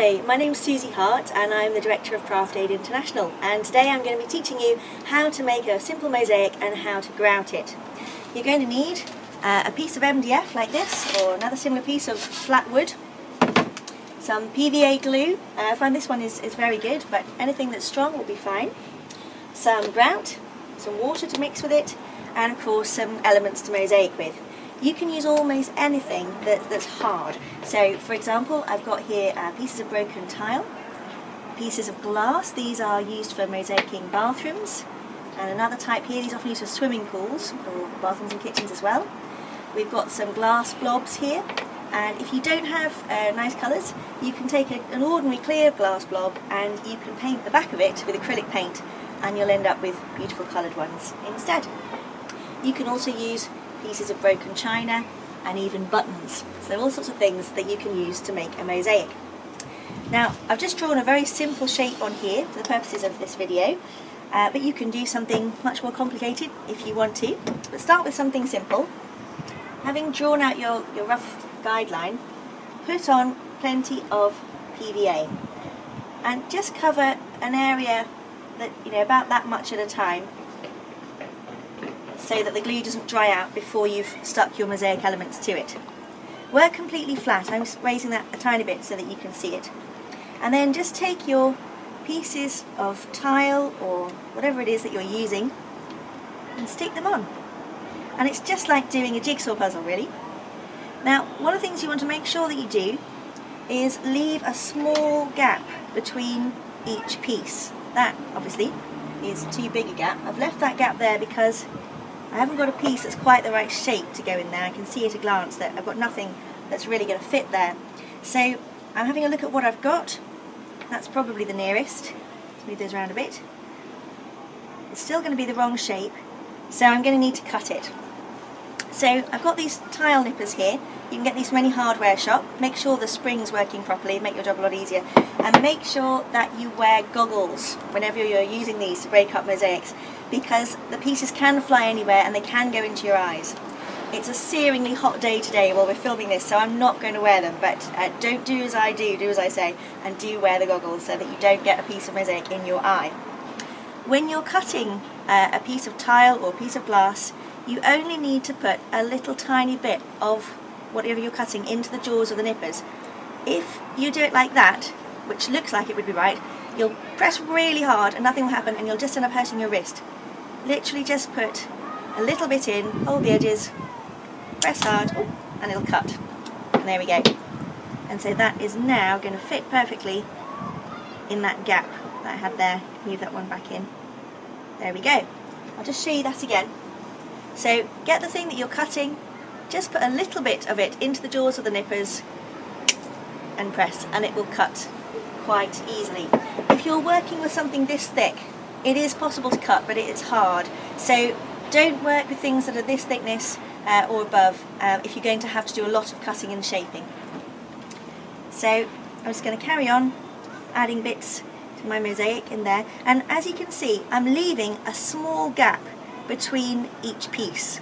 Hi, my name's Susie Hart and I'm the Director of Craft Aid International, and today I'm going to be teaching you how to make a simple mosaic and how to grout it. You're going to need a piece of MDF like this, or another similar piece of flat wood, some PVA glue. I find this one is very good, but anything that's strong will be fine. Some grout, some water to mix with it, and of course some elements to mosaic with. You can use almost anything that's hard. So for example, I've got here pieces of broken tile, pieces of glass. These are used for mosaicing bathrooms, and another type here, these are often used for swimming pools or bathrooms and kitchens as well. We've got some glass blobs here, and if you don't have nice colours, you can take an ordinary clear glass blob and you can paint the back of it with acrylic paint, and you'll end up with beautiful coloured ones instead. You can also use pieces of broken china and even buttons. So there are all sorts of things that you can use to make a mosaic. Now I've just drawn a very simple shape on here for the purposes of this video, but you can do something much more complicated if you want to. But start with something simple. Having drawn out your rough guideline, put on plenty of PVA and just cover an area that, about that much at a time, so that the glue doesn't dry out before you've stuck your mosaic elements to it. Work completely flat. I'm raising that a tiny bit so that you can see it. And then just take your pieces of tile or whatever it is that you're using and stick them on. And it's just like doing a jigsaw puzzle, really. Now, one of the things you want to make sure that you do is leave a small gap between each piece. That, obviously, is too big a gap. I've left that gap there because I haven't got a piece that's quite the right shape to go in there. I can see at a glance that I've got nothing that's really going to fit there. So I'm having a look at what I've got. That's probably the nearest. Let's move those around a bit. It's still going to be the wrong shape, so I'm going to need to cut it. So I've got these tile nippers here. You can get these from any hardware shop. Make sure the spring's working properly, make your job a lot easier. And make sure that you wear goggles whenever you're using these to break up mosaics, because the pieces can fly anywhere and they can go into your eyes. It's a searingly hot day today while we're filming this, so I'm not going to wear them, but don't do as I do as I say, and do wear the goggles so that you don't get a piece of mosaic in your eye. When you're cutting a piece of tile or a piece of glass, you only need to put a little tiny bit of whatever you're cutting into the jaws of the nippers. If you do it like that, which looks like it would be right, you'll press really hard and nothing will happen, and you'll just end up hurting your wrist. Literally just put a little bit in, hold the edges, press hard, and it'll cut. And there we go. And so that is now going to fit perfectly in that gap that I had there. Move that one back in. There we go. I'll just show you that again. So get the thing that you're cutting, just put a little bit of it into the jaws of the nippers and press, and it will cut quite easily. If you're working with something this thick, it is possible to cut, but it's hard. So don't work with things that are this thickness or above if you're going to have to do a lot of cutting and shaping. So I'm just going to carry on adding bits to my mosaic in there, and as you can see, I'm leaving a small gap between each piece.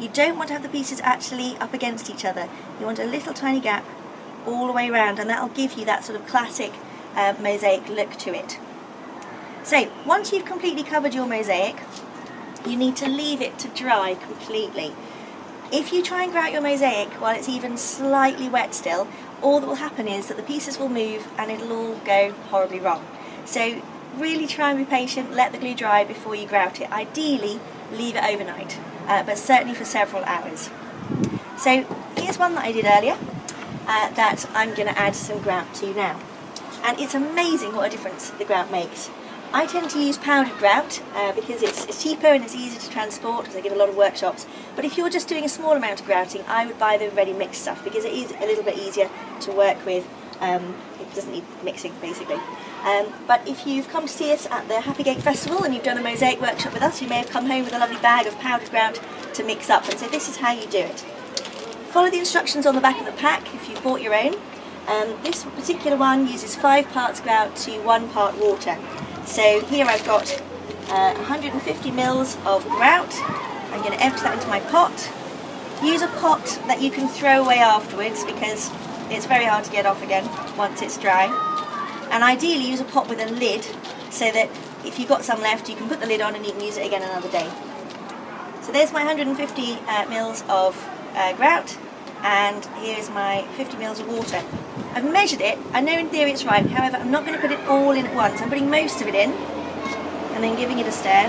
You don't want to have the pieces actually up against each other. You want a little tiny gap all the way around, and that'll give you that sort of classic mosaic look to it. So once you've completely covered your mosaic, you need to leave it to dry completely. If you try and grout your mosaic while it's even slightly wet still, all that will happen is that the pieces will move and it'll all go horribly wrong. So really try and be patient, let the glue dry before you grout it. Ideally, leave it overnight, but certainly for several hours. So here's one that I did earlier that I'm going to add some grout to now. And it's amazing what a difference the grout makes. I tend to use powdered grout because it's cheaper and it's easier to transport, because I give a lot of workshops. But if you're just doing a small amount of grouting, I would buy the ready mixed stuff because it is a little bit easier to work with. It doesn't need mixing, basically. But if you've come to see us at the Happy Gate Festival and you've done a mosaic workshop with us, you may have come home with a lovely bag of powdered grout to mix up, and so this is how you do it. Follow the instructions on the back of the pack if you've bought your own. This particular one uses 5 parts grout to 1 part water. So here I've got 150 mils of grout. I'm going to empty that into my pot. Use a pot that you can throw away afterwards because it's very hard to get off again once it's dry. And ideally use a pot with a lid so that if you've got some left you can put the lid on and you can use it again another day. So there's my 150 mils of grout, and here's my 50 mils of water. I've measured it, I know in theory it's right, however I'm not going to put it all in at once. I'm putting most of it in and then giving it a stir,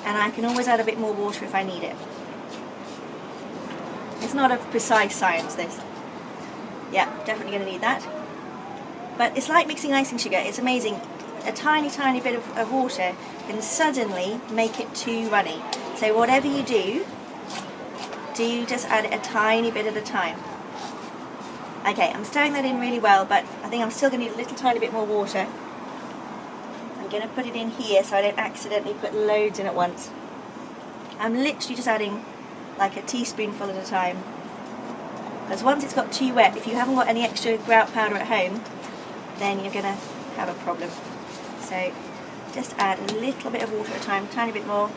and I can always add a bit more water if I need it. It's not a precise science, this. Yeah, definitely going to need that. But it's like mixing icing sugar, it's amazing. A tiny bit of water can suddenly make it too runny. So whatever you do just add it a tiny bit at a time. Okay, I'm stirring that in really well, but I think I'm still going to need a little tiny bit more water. I'm going to put it in here so I don't accidentally put loads in at once. I'm literally just adding like a teaspoonful at a time. Because once it's got too wet, if you haven't got any extra grout powder at home, then you're going to have a problem. So just add a little bit of water at a time, a tiny bit more.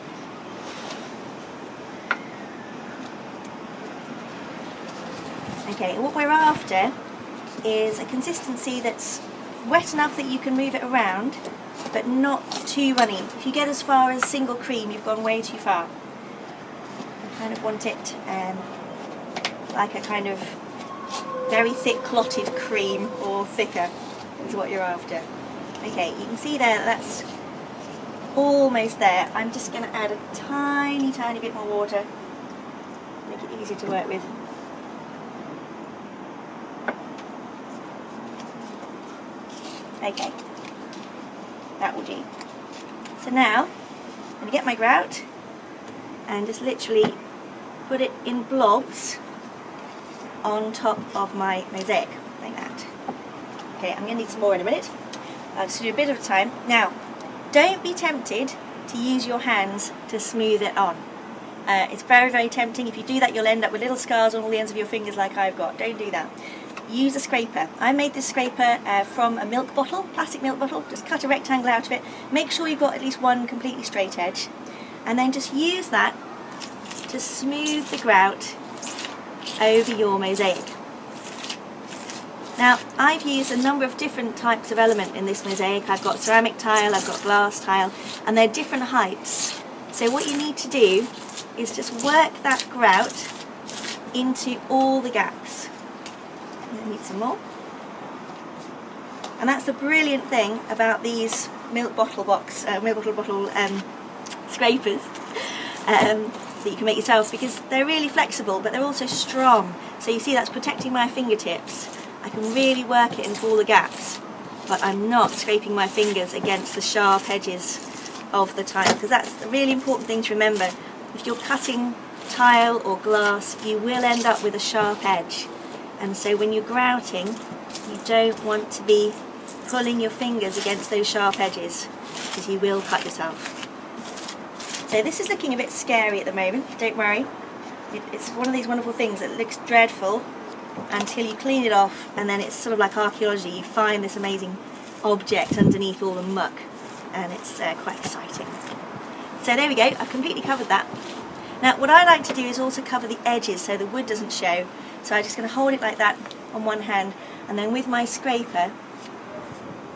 Okay, what we're after is a consistency that's wet enough that you can move it around, but not too runny. If you get as far as single cream, you've gone way too far. I kind of want it like a kind of very thick clotted cream or thicker is what you're after. Okay, you can see there that's almost there. I'm just going to add a tiny bit more water, make it easier to work with. Okay, that will do. So now I'm going to get my grout and just literally put it in blobs on top of my mosaic, like that. Okay, I'm going to need some more in a minute. I'll just do a bit of time. Now, don't be tempted to use your hands to smooth it on. It's very tempting. If you do that, you'll end up with little scars on all the ends of your fingers like I've got. Don't do that. Use a scraper. I made this scraper from a milk bottle, plastic milk bottle. Just cut a rectangle out of it. Make sure you've got at least one completely straight edge. And then just use that to smooth the grout over your mosaic. Now, I've used a number of different types of element in this mosaic. I've got ceramic tile, I've got glass tile, and they're different heights. So what you need to do is just work that grout into all the gaps. I need some more. And that's the brilliant thing about these milk bottle scrapers that you can make yourself, because they're really flexible, but they're also strong. So you see that's protecting my fingertips. I can really work it into all the gaps, but I'm not scraping my fingers against the sharp edges of the tile, because that's a really important thing to remember. If you're cutting tile or glass, you will end up with a sharp edge, and so when you're grouting, you don't want to be pulling your fingers against those sharp edges, because you will cut yourself. So this is looking a bit scary at the moment, don't worry. It's one of these wonderful things that looks dreadful until you clean it off, and then it's sort of like archaeology. You find this amazing object underneath all the muck, and it's quite exciting. So there we go, I've completely covered that. Now what I like to do is also cover the edges so the wood doesn't show. So I'm just going to hold it like that on one hand, and then with my scraper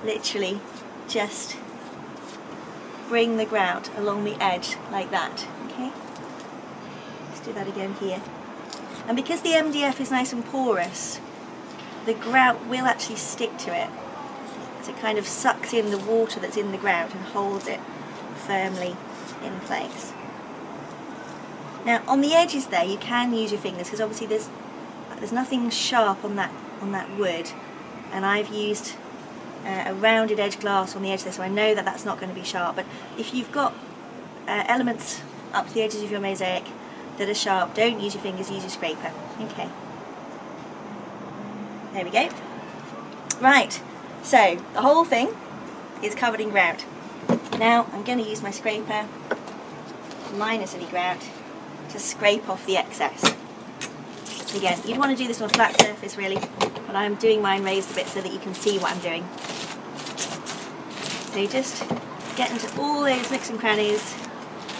literally just bring the grout along the edge like that. Okay, let's do that again here. And because the MDF is nice and porous, the grout will actually stick to it. So it kind of sucks in the water that's in the grout and holds it firmly in place. Now on the edges there you can use your fingers, because obviously there's nothing sharp on that wood, and I've used a rounded edge glass on the edge there, so I know that that's not going to be sharp. But if you've got elements up to the edges of your mosaic that are sharp, don't use your fingers, use your scraper. Okay, there we go. Right, so the whole thing is covered in grout. Now I'm going to use my scraper, minus any grout, to scrape off the excess. Again, you'd want to do this on a flat surface really, but I'm doing mine raised a bit so that you can see what I'm doing. So you just get into all those nooks and crannies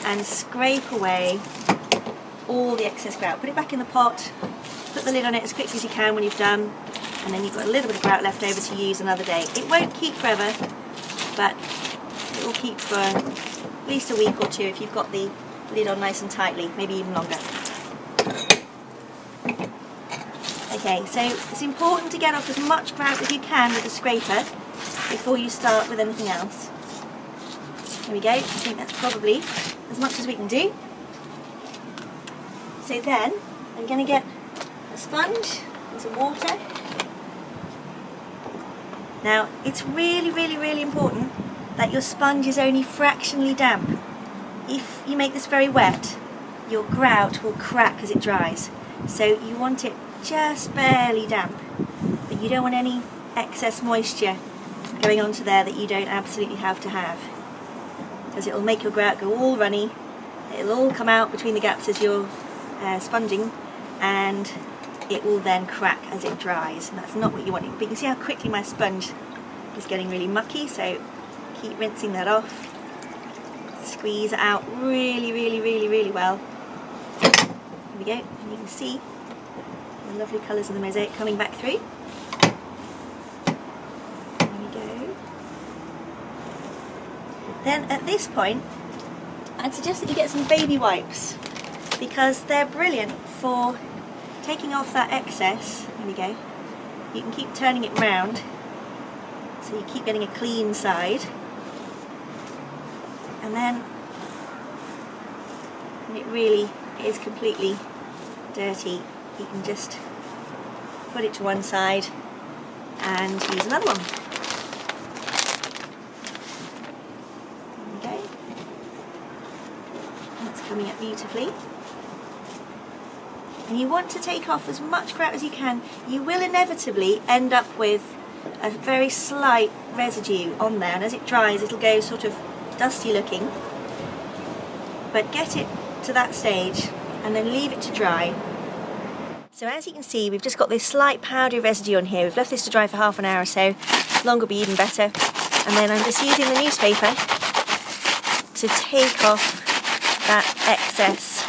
and scrape away all the excess grout. Put it back in the pot, put the lid on it as quickly as you can when you've done, and then you've got a little bit of grout left over to use another day. It won't keep forever, but it will keep for at least a week or two if you've got the lid on nice and tightly, maybe even longer. Okay, so it's important to get off as much grout as you can with the scraper before you start with anything else. There we go, I think that's probably as much as we can do. So then I'm going to get a sponge and some water. Now it's really important that your sponge is only fractionally damp. If you make this very wet, your grout will crack as it dries. So you want it just barely damp, but you don't want any excess moisture going onto there that you don't absolutely have to have, because it will make your grout go all runny. It'll all come out between the gaps as you're sponging, and it will then crack as it dries, and that's not what you want. But you can see how quickly my sponge is getting really mucky, so keep rinsing that off. Squeeze it out really well. There we go, and you can see the lovely colours of the mosaic coming back through. There we go. Then at this point, I'd suggest that you get some baby wipes, because they're brilliant for taking off that excess. There we go. You can keep turning it round, so you keep getting a clean side. And then, when it really is completely dirty, you can just put it to one side and use another one. There we go. That's coming up beautifully. And you want to take off as much grout as you can. You will inevitably end up with a very slight residue on there, and as it dries it'll go sort of dusty looking. But get it to that stage and then leave it to dry. So as you can see, we've just got this slight powdery residue on here. We've left this to dry for half an hour or so. Longer would be even better. And then I'm just using the newspaper to take off that excess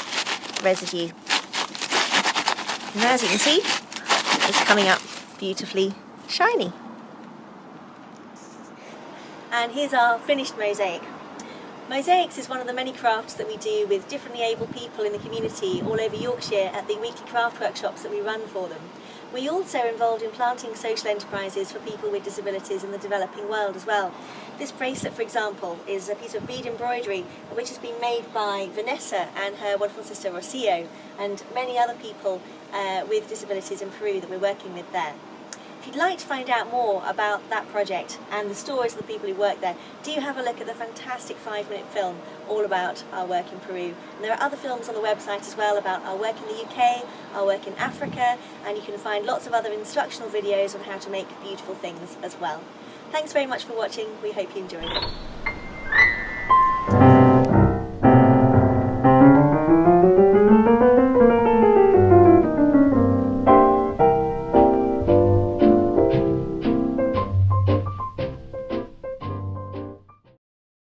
residue. And as you can see, it's coming up beautifully shiny. And here's our finished mosaic. Mosaics is one of the many crafts that we do with differently able people in the community all over Yorkshire at the weekly craft workshops that we run for them. We're also involved in planting social enterprises for people with disabilities in the developing world as well. This bracelet, for example, is a piece of bead embroidery which has been made by Vanessa and her wonderful sister Rocio, and many other people with disabilities in Peru that we're working with there. If you'd like to find out more about that project and the stories of the people who work there, do have a look at the fantastic 5-minute film all about our work in Peru. And there are other films on the website as well about our work in the UK, our work in Africa, and you can find lots of other instructional videos on how to make beautiful things as well. Thanks very much for watching. We hope you enjoyed it.